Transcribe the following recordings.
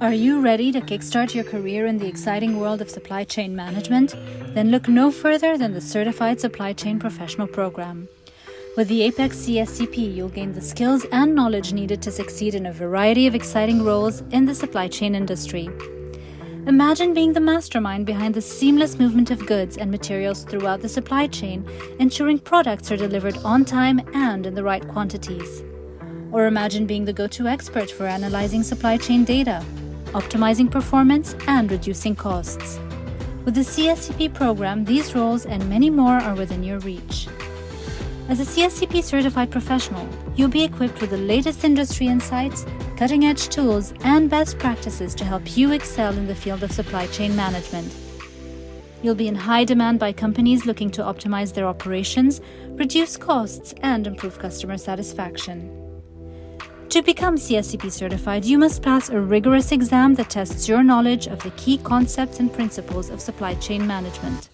Are you ready to kickstart your career in the exciting world of supply chain management? Then look no further than the Certified Supply Chain Professional Program. With the Apex CSCP, you'll gain the skills and knowledge needed to succeed in a variety of exciting roles in the supply chain industry. Imagine being the mastermind behind the seamless movement of goods and materials throughout the supply chain, ensuring products are delivered on time and in the right quantities. Or imagine being the go-to expert for analyzing supply chain data, optimizing performance, and reducing costs. With the CSCP program, these roles and many more are within your reach. As a CSCP certified professional, you'll be equipped with the latest industry insights, cutting-edge tools, and best practices to help you excel in the field of supply chain management. You'll be in high demand by companies looking to optimize their operations, reduce costs, and improve customer satisfaction. To become CSCP certified, you must pass a rigorous exam that tests your knowledge of the key concepts and principles of supply chain management.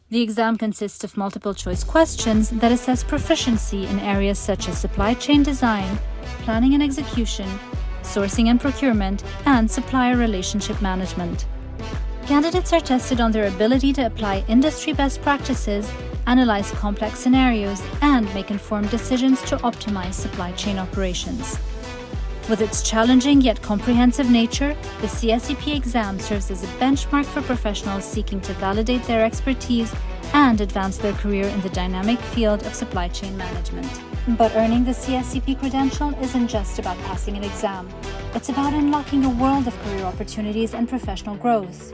The exam consists of multiple-choice questions that assess proficiency in areas such as supply chain design, planning and execution, sourcing and procurement, and supplier relationship management. Candidates are tested on their ability to apply industry best practices, analyze complex scenarios, and make informed decisions to optimize supply chain operations. With its challenging yet comprehensive nature, the CSCP exam serves as a benchmark for professionals seeking to validate their expertise and advance their career in the dynamic field of supply chain management. But earning the CSCP credential isn't just about passing an exam. It's about unlocking a world of career opportunities and professional growth.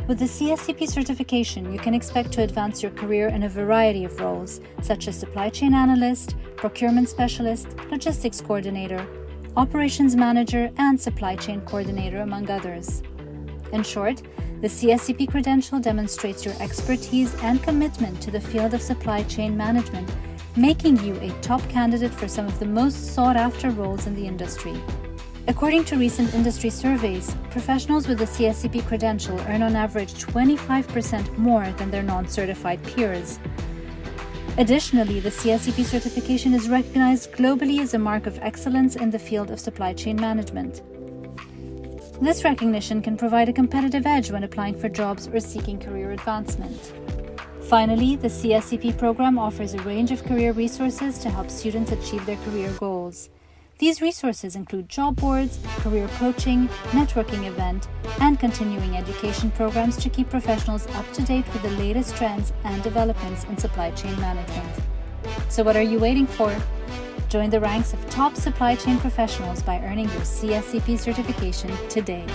With the CSCP certification, you can expect to advance your career in a variety of roles, such as supply chain analyst, procurement specialist, logistics coordinator, operations manager, and supply chain coordinator, among others. In short, the CSCP credential demonstrates your expertise and commitment to the field of supply chain management, making you a top candidate for some of the most sought-after roles in the industry. According to recent industry surveys, professionals with the CSCP credential earn on average 25% more than their non-certified peers. Additionally, the CSCP certification is recognized globally as a mark of excellence in the field of supply chain management. This recognition can provide a competitive edge when applying for jobs or seeking career advancement. Finally, the CSCP program offers a range of career resources to help students achieve their career goals. These resources include job boards, career coaching, networking event, and continuing education programs to keep professionals up to date with the latest trends and developments in supply chain management. So what are you waiting for? Join the ranks of top supply chain professionals by earning your CSCP certification today.